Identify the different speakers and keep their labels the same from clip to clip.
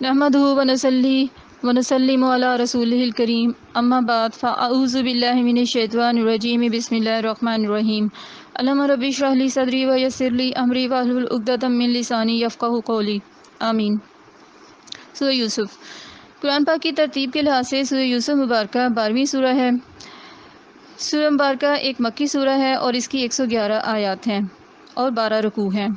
Speaker 1: نحمدہ ونصلی ونسلم علی رسولہ الکریم اما بعد فاعوذ باللہ من الشیطان الرجیم بسم اللہ الرحمن الرحیم اللہم رب اشرح لی صدری ویسر لی امری واحلل عقدۃ من لسانی یفقہوا قولی آمین۔ سورہ یوسف قرآن پاک کی ترتیب کے لحاظ سے سورہ یوسف مبارکہ 12ویں سورہ ہے۔ سورہ مبارکہ ایک مکی سورہ ہے اور اس کی 111 آیات ہیں اور 12 رکوع ہیں۔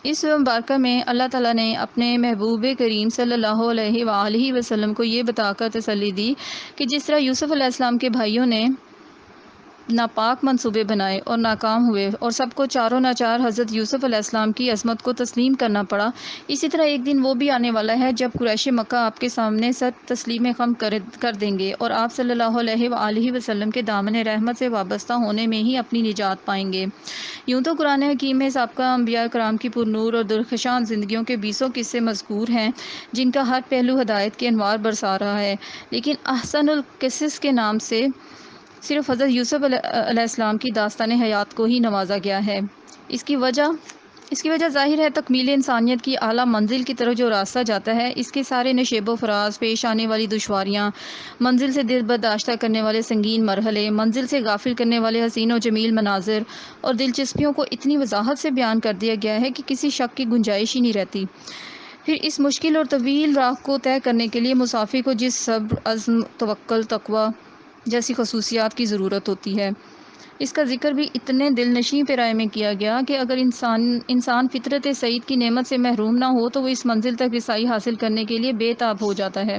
Speaker 1: اس سورہ مبارکہ میں اللہ تعالیٰ نے اپنے محبوب کریم صلی اللہ علیہ وآلہ وسلم کو یہ بتا کر تسلی دی کہ جس طرح یوسف علیہ السلام کے بھائیوں نے ناپاک منصوبے بنائے اور ناکام ہوئے اور سب کو چاروں ناچار حضرت یوسف علیہ السلام کی عظمت کو تسلیم کرنا پڑا، اسی طرح ایک دن وہ بھی آنے والا ہے جب قریش مکہ آپ کے سامنے سر تسلیم خم کر دیں گے اور آپ صلی اللہ علیہ وآلہ وسلم کے دامن رحمت سے وابستہ ہونے میں ہی اپنی نجات پائیں گے۔ یوں تو قرآن حکیم میں سابقہ انبیاء کرام کی پرنور اور درخشاں زندگیوں کے 20 قصے مذکور ہیں جن کا ہر پہلو ہدایت کے انوار برسا رہا ہے، لیکن احسن القصص کے نام سے صرف حضرت یوسف علیہ السلام کی داستان حیات کو ہی نوازا گیا ہے۔ اس کی وجہ ظاہر ہے تکمیل انسانیت کی اعلیٰ منزل کی طرف جو راستہ جاتا ہے، اس کے سارے نشیب و فراز، پیش آنے والی دشواریاں، منزل سے دل برداشتہ کرنے والے سنگین مرحلے، منزل سے غافل کرنے والے حسین و جمیل مناظر اور دلچسپیوں کو اتنی وضاحت سے بیان کر دیا گیا ہے کہ کسی شک کی گنجائش ہی نہیں رہتی۔ پھر اس مشکل اور طویل راہ کو طے کرنے کے لیے مسافر کو جس صبر، عزم، توکل، تقویٰ جیسی خصوصیات کی ضرورت ہوتی ہے، اس کا ذکر بھی اتنے دل نشیں پیرائے میں کیا گیا کہ اگر انسان فطرت سعید کی نعمت سے محروم نہ ہو تو وہ اس منزل تک رسائی حاصل کرنے کے لیے بے تاب ہو جاتا ہے۔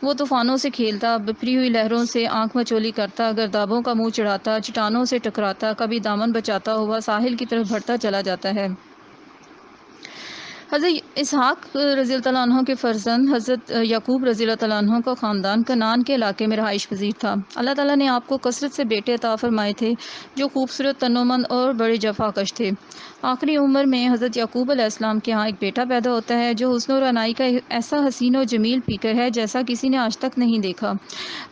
Speaker 1: وہ طوفانوں سے کھیلتا، بپھری ہوئی لہروں سے آنکھ مچولی کرتا، گردابوں کا منہ چڑھاتا، چٹانوں سے ٹکراتا، کبھی دامن بچاتا ہوا ساحل کی طرف بڑھتا چلا جاتا ہے۔ حضرت اسحاق رضی اللہ عنہ کے فرزند حضرت یعقوب رضی اللہ عنہ کا خاندان کنعان کے علاقے میں رہائش پذیر تھا۔ اللہ تعالیٰ نے آپ کو کثرت سے بیٹے عطا فرمائے تھے جو خوبصورت، تنومند اور بڑے جفا کش تھے۔ آخری عمر میں حضرت یعقوب علیہ السلام کے ہاں ایک بیٹا پیدا ہوتا ہے جو حسن و رعنائی کا ایسا حسین و جمیل پیکر ہے جیسا کسی نے آج تک نہیں دیکھا۔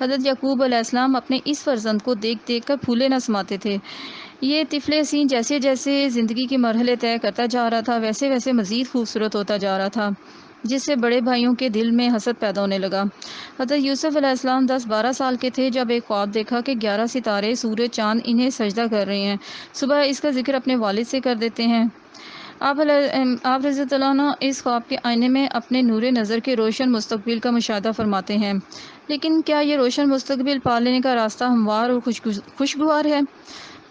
Speaker 1: حضرت یعقوب علیہ السلام اپنے اس فرزند کو دیکھ دیکھ کر پھولے نہ سماتے تھے۔ یہ طفل حسین جیسے جیسے زندگی کے مرحلے طے کرتا جا رہا تھا ویسے ویسے مزید خوبصورت ہوتا جا رہا تھا، جس سے بڑے بھائیوں کے دل میں حسد پیدا ہونے لگا۔ حضرت یوسف علیہ السلام 10-12 سال کے تھے جب ایک خواب دیکھا کہ 11 ستارے، سورج، چاند انہیں سجدہ کر رہے ہیں۔ صبح اس کا ذکر اپنے والد سے کر دیتے ہیں۔ آپ رضی اللہ عنہ اس خواب کے آئینے میں اپنے نور نظر کے روشن مستقبل کا مشاہدہ فرماتے ہیں، لیکن کیا یہ روشن مستقبل پا لینے کا راستہ ہموار اور خوشگوار ہے؟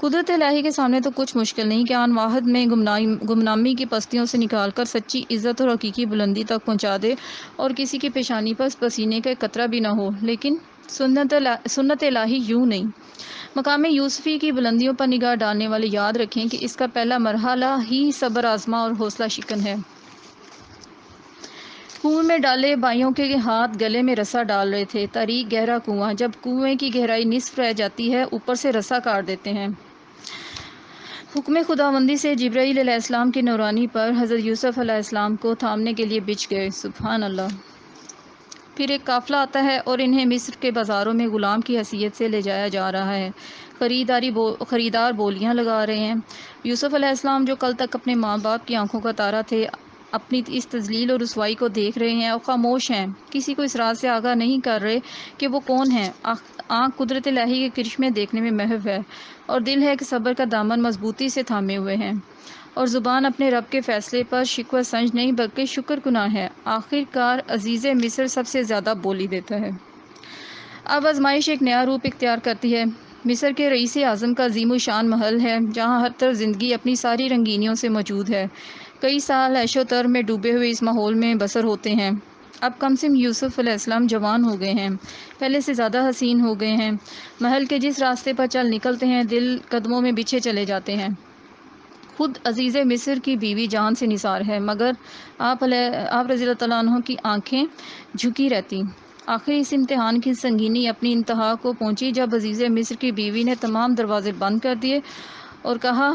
Speaker 1: قدرت الہی کے سامنے تو کچھ مشکل نہیں کہ آن واحد میں گمنامی کی پستیوں سے نکال کر سچی عزت اور حقیقی بلندی تک پہنچا دے اور کسی کی پیشانی پر پسینے کا قطرہ بھی نہ ہو، لیکن سنت الہی یوں نہیں۔ مقام یوسفی کی بلندیوں پر نگاہ ڈالنے والے یاد رکھیں کہ اس کا پہلا مرحلہ ہی صبر آزما اور حوصلہ شکن ہے۔ کنویں میں ڈالے بھائیوں کے ہاتھ گلے میں رسا ڈال رہے تھے۔ طریق گہرا کنواں، جب کنویں کی گہرائی نصف رہ جاتی ہے اوپر سے رسا کاٹ دیتے ہیں۔ حکم خداوندی سے جبرائیل علیہ السلام کے نورانی پر حضرت یوسف علیہ السلام کو تھامنے کے لیے بچھ گئے۔ سبحان اللہ۔ پھر ایک قافلہ آتا ہے اور انہیں مصر کے بازاروں میں غلام کی حیثیت سے لے جایا جا رہا ہے۔ خریدار بولیاں لگا رہے ہیں۔ یوسف علیہ السلام جو کل تک اپنے ماں باپ کی آنکھوں کا تارا تھے، اپنی اس تذلیل اور رسوائی کو دیکھ رہے ہیں اور خاموش ہیں، کسی کو اس راز سے آگاہ نہیں کر رہے کہ وہ کون ہیں۔ آنکھ قدرت الہی کے کرشمے دیکھنے میں محو ہے اور دل ہے کہ صبر کا دامن مضبوطی سے تھامے ہوئے ہیں، اور زبان اپنے رب کے فیصلے پر شکوہ سنج نہیں بلکہ شکر گناہ ہے۔ آخر کار عزیز مصر سب سے زیادہ بولی دیتا ہے۔ اب آزمائش ایک نیا روپ اختیار کرتی ہے۔ مصر کے رئیس اعظم کا عظیم الشان محل ہے جہاں ہر طرف زندگی اپنی ساری رنگینیوں سے موجود ہے۔ کئی سال عیش و تر میں ڈوبے ہوئے اس ماحول میں بسر ہوتے ہیں۔ اب کم سم یوسف علیہ السلام جوان ہو گئے ہیں، پہلے سے زیادہ حسین ہو گئے ہیں۔ محل کے جس راستے پر چل نکلتے ہیں دل قدموں میں بچھے چلے جاتے ہیں۔ خود عزیز مصر کی بیوی جان سے نثار ہے، مگر آپ رضی اللہ عنہ کی آنکھیں جھکی رہتی۔ آخر اس امتحان کی سنگینی اپنی انتہا کو پہنچی جب عزیز مصر کی بیوی نے تمام دروازے بند کر دیے اور کہا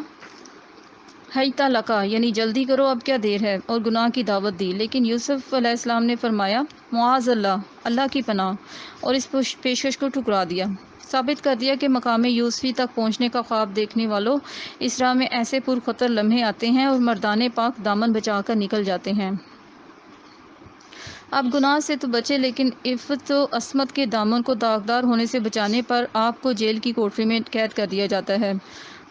Speaker 1: ہیتا لکا، یعنی جلدی کرو اب کیا دیر ہے، اور گناہ کی دعوت دی۔ لیکن یوسف علیہ السلام نے فرمایا معاذ اللہ، اللہ کی پناہ، اور اس پیشکش کو ٹھکرا دیا۔ ثابت کر دیا کہ مقام یوسفی تک پہنچنے کا خواب دیکھنے والوں اس راہ میں ایسے پرخطر لمحے آتے ہیں اور مردان پاک دامن بچا کر نکل جاتے ہیں۔ آپ گناہ سے تو بچے، لیکن عفت و عصمت کے دامن کو داغدار ہونے سے بچانے پر آپ کو جیل کی کوٹری میں قید کر دیا جاتا ہے۔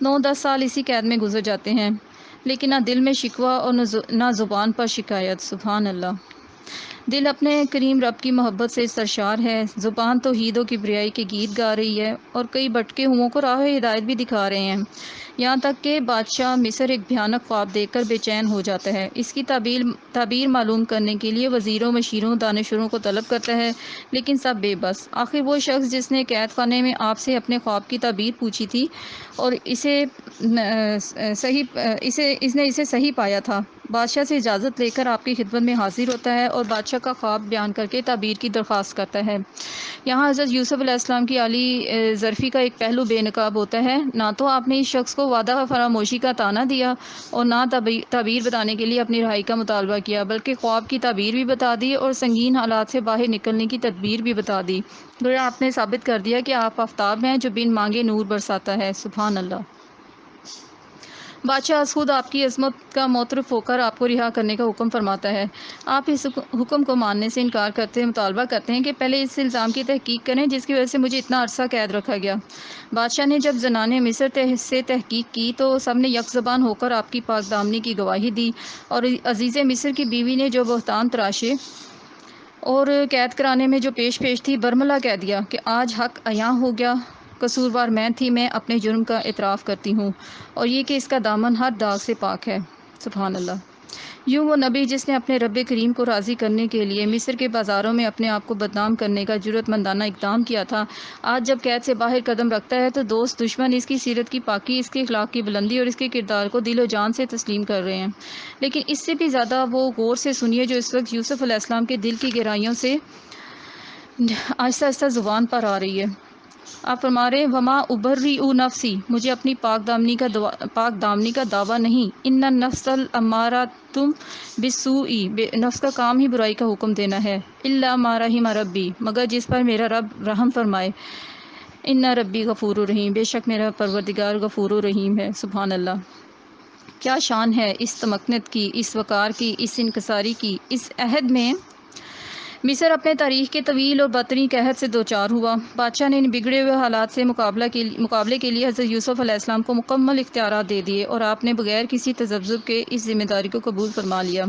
Speaker 1: 9-10 سال اسی قید میں گزر جاتے ہیں، لیکن نہ دل میں شکوہ اور نہ زبان پر شکایت۔ سبحان اللہ۔ دل اپنے کریم رب کی محبت سے سرشار ہے، زبان توحید و کبریائی کے گیت گا رہی ہے، اور کئی بھٹکے ہوئوں کو راہ ہدایت بھی دکھا رہے ہیں، یہاں تک کہ بادشاہ مصر ایک بھیانک خواب دیکھ کر بے چین ہو جاتا ہے۔ اس کی تعبیر معلوم کرنے کے لیے وزیروں، مشیروں، دانشوروں کو طلب کرتا ہے، لیکن سب بے بس۔ آخر وہ شخص جس نے قید خانے میں آپ سے اپنے خواب کی تعبیر پوچھی تھی اور اس نے اسے صحیح پایا تھا، بادشاہ سے اجازت لے کر آپ کی خدمت میں حاضر ہوتا ہے اور بادشاہ کا خواب بیان کر کے تعبیر کی درخواست کرتا ہے۔ یہاں حضرت یوسف علیہ السلام کی عالی ظرفی کا ایک پہلو بے نقاب ہوتا ہے۔ نہ تو آپ نے اس شخص کو وعدہ فراموشی کا طعنہ دیا اور نہ تعبیر بتانے کے لیے اپنی رہائی کا مطالبہ کیا، بلکہ خواب کی تعبیر بھی بتا دی اور سنگین حالات سے باہر نکلنے کی تدبیر بھی بتا دی۔ گویا آپ نے ثابت کر دیا کہ آپ آفتاب ہیں جو بن مانگے نور برساتا ہے۔ سبحان اللہ۔ بادشاہ از خود آپ کی عظمت کا معترف ہو کر آپ کو رہا کرنے کا حکم فرماتا ہے۔ آپ اس حکم کو ماننے سے انکار کرتے مطالبہ کرتے ہیں کہ پہلے اس الزام کی تحقیق کریں جس کی وجہ سے مجھے اتنا عرصہ قید رکھا گیا۔ بادشاہ نے جب زنانِ مصر سے تحقیق کی تو سب نے یک زبان ہو کر آپ کی پاک دامنی کی گواہی دی، اور عزیز مصر کی بیوی نے جو بہتان تراشے اور قید کرانے میں جو پیش تھی، برملا کہہ دیا کہ آج حق عیاں ہو گیا، قصوروار میں تھی، میں اپنے جرم کا اعتراف کرتی ہوں، اور یہ کہ اس کا دامن ہر داغ سے پاک ہے۔ سبحان اللہ۔ یوں وہ نبی جس نے اپنے رب کریم کو راضی کرنے کے لیے مصر کے بازاروں میں اپنے آپ کو بدنام کرنے کا جرأت مندانہ اقدام کیا تھا، آج جب قید سے باہر قدم رکھتا ہے تو دوست دشمن اس کی سیرت کی پاکی، اس کے اخلاق کی بلندی اور اس کے کردار کو دل و جان سے تسلیم کر رہے ہیں۔ لیکن اس سے بھی زیادہ وہ غور سے سنیے جو اس وقت یوسف علیہ السلام کے دل کی گہرائیوں سے آہستہ آہستہ زبان پر آ رہی ہے۔ آپ فرما رہے ہیں وما ابرئ نفسی، مجھے اپنی پاک دامنی کا دعویٰ نہیں، ان النفس الامارۃ بالسوء، نفس کا کام ہی برائی کا حکم دینا ہے، الا ما رحم ربی، مگر جس پر میرا رب رحم فرمائے، ان ربی غفور الرحیم، بے شک میرا پروردگار غفور الرحیم ہے۔ سبحان اللہ۔ کیا شان ہے اس تمکنت کی، اس وقار کی، اس انکساری کی۔ اس عہد میں مصر اپنے تاریخ کے طویل اور بدترین قحط سے دوچار ہوا۔ بادشاہ نے ان بگڑے ہوئے حالات سے مقابلے کے لیے حضرت یوسف علیہ السلام کو مکمل اختیارات دے دیے، اور آپ نے بغیر کسی تذبذب کے اس ذمہ داری کو قبول فرما لیا۔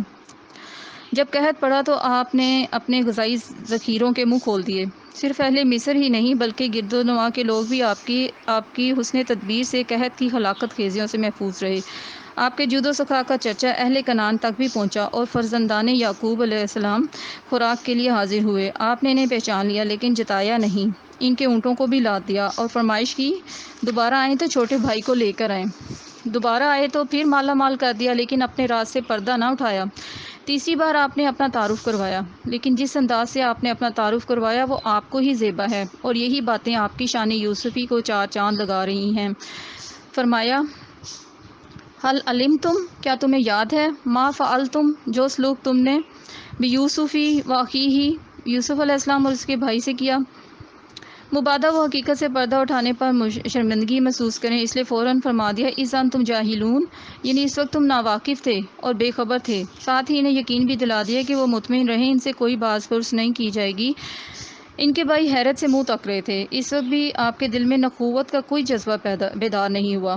Speaker 1: جب قحط پڑا تو آپ نے اپنے غذائی ذخیروں کے منہ کھول دیے۔ صرف اہل مصر ہی نہیں بلکہ گرد و نواح کے لوگ بھی آپ کی حسن تدبیر سے قحط کی ہلاکت خیزیوں سے محفوظ رہے۔ آپ کے جود و سخا کا چرچا اہل کنعان تک بھی پہنچا، اور فرزندان یعقوب علیہ السلام خوراک کے لیے حاضر ہوئے۔ آپ نے انہیں پہچان لیا لیکن جتایا نہیں، ان کے اونٹوں کو بھی لاد دیا اور فرمائش کی دوبارہ آئیں تو چھوٹے بھائی کو لے کر آئیں۔ دوبارہ آئے تو پھر مالا مال کر دیا، لیکن اپنے راز سے پردہ نہ اٹھایا۔ تیسری بار آپ نے اپنا تعارف کروایا، لیکن جس انداز سے آپ نے اپنا تعارف کروایا وہ آپ کو ہی زیبا ہے، اور یہی باتیں آپ کی شان یوسفی کو چار چاند لگا رہی ہیں۔ فرمایا حل علمتم، کیا تمہیں یاد ہے، ما فعلتم، جو سلوک تم نے بیوسفی واخیہ، یوسف علیہ السلام اور اس کے بھائی سے کیا۔ مبادہ وہ حقیقت سے پردہ اٹھانے پر شرمندگی محسوس کریں، اس لیے فوراً فرما دیا اذ انتم جاہلون، یعنی اس وقت تم ناواقف تھے اور بے خبر تھے۔ ساتھ ہی انہیں یقین بھی دلا دیا کہ وہ مطمئن رہیں، ان سے کوئی باز پرس نہیں کی جائے گی۔ ان کے بھائی حیرت سے منہ تک رہے تھے، اس وقت بھی آپ کے دل میں نخوت کا کوئی جذبہ بیدار نہیں ہوا۔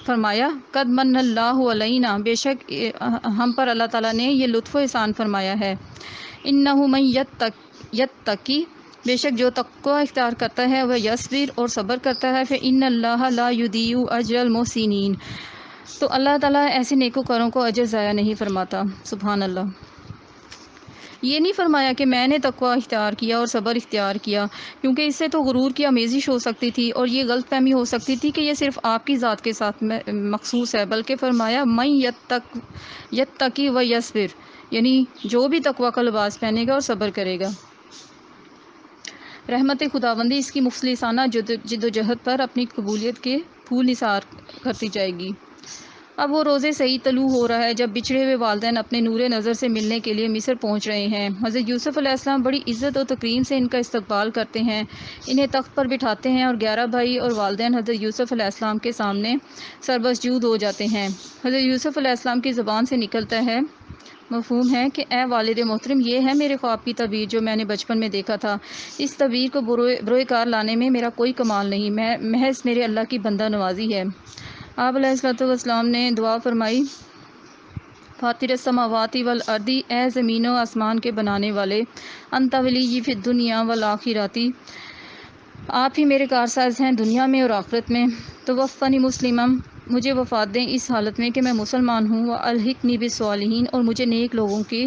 Speaker 1: فرمایا قد من اللہ علینا، بے شک ہم پر اللہ تعالیٰ نے یہ لطف و احسان فرمایا ہے، انہ من یتقی، بے شک جو تقوی اختیار کرتا ہے وہ یصبر اور صبر کرتا ہے، فإن اللہ لا یضیع اجر المحسنین، تو اللہ تعالیٰ ایسے نیکوکاروں کو اجر ضائع نہیں فرماتا۔ سبحان اللہ۔ یہ نہیں فرمایا کہ میں نے تقوی اختیار کیا اور صبر اختیار کیا، کیونکہ اس سے تو غرور کی آمیزش ہو سکتی تھی اور یہ غلط فہمی ہو سکتی تھی کہ یہ صرف آپ کی ذات کے ساتھ مخصوص ہے، بلکہ فرمایا من یتقی و یصبر، یعنی جو بھی تقوی کا لباس پہنے گا اور صبر کرے گا، رحمت خداوندی اس کی مفلسانہ جد و جہد پر اپنی قبولیت کے پھول نثار کرتی جائے گی۔ اب وہ روزے صحیح طلوع ہو رہا ہے جب بچھڑے ہوئے والدین اپنے نور نظر سے ملنے کے لیے مصر پہنچ رہے ہیں۔ حضرت یوسف علیہ السلام بڑی عزت و تکریم سے ان کا استقبال کرتے ہیں، انہیں تخت پر بٹھاتے ہیں، اور 11 بھائی اور والدین حضرت یوسف علیہ السلام کے سامنے سربسجود ہو جاتے ہیں۔ حضرت یوسف علیہ السلام کی زبان سے نکلتا ہے مفہوم ہے کہ اے والد محترم، یہ ہے میرے خواب کی تعبیر جو میں نے بچپن میں دیکھا تھا۔ اس تعبیر کو بروئے کار لانے میں میرا کوئی کمال نہیں، میں محض میرے اللہ کی بندہ نوازی ہے۔ آپ علیہ الصلوۃ والسلام نے دعا فرمائی، فاطر السماوات والارض، اے زمین و آسمان کے بنانے والے، انت ولی فی الدنیا والآخرۃ، آپ ہی میرے کارساز ہیں دنیا میں اور آخرت میں۔ توفنی مسلما، مجھے وفات دیں اس حالت میں کہ میں مسلمان ہوں، والحقنی بالصالحین، اور مجھے نیک لوگوں کی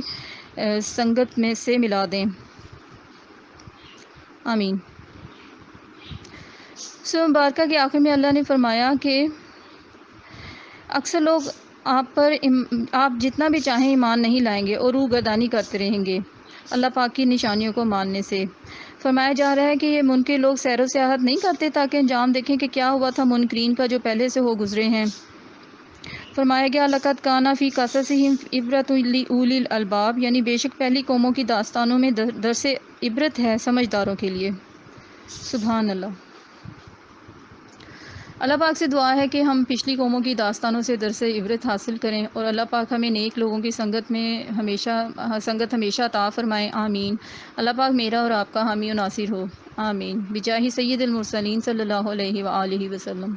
Speaker 1: سنگت میں سے ملا دیں، آمین۔ سورہ مبارکہ کے آخر میں اللہ نے فرمایا کہ اکثر لوگ آپ جتنا بھی چاہیں ایمان نہیں لائیں گے اور روح گردانی کرتے رہیں گے اللہ پاک کی نشانیوں کو ماننے سے۔ فرمایا جا رہا ہے کہ یہ منکر لوگ سیر و سیاحت نہیں کرتے تاکہ انجام دیکھیں کہ کیا ہوا تھا منکرین کا جو پہلے سے ہو گزرے ہیں۔ فرمایا گیا لقد کان فی قصصہم عبرۃ لأولی الالباب، یعنی بے شک پہلی قوموں کی داستانوں میں درس عبرت ہے سمجھداروں کے لیے۔ سبحان اللہ۔ اللہ پاک سے دعا ہے کہ ہم پچھلی قوموں کی داستانوں سے درس عبرت حاصل کریں اور اللہ پاک ہمیں نیک لوگوں کی سنگت ہمیشہ عطا فرمائیں، آمین۔ اللہ پاک میرا اور آپ کا حامی و ناصر ہو، آمین، بجاہ سید المرسلین صلی اللہ علیہ وآلہ وسلم۔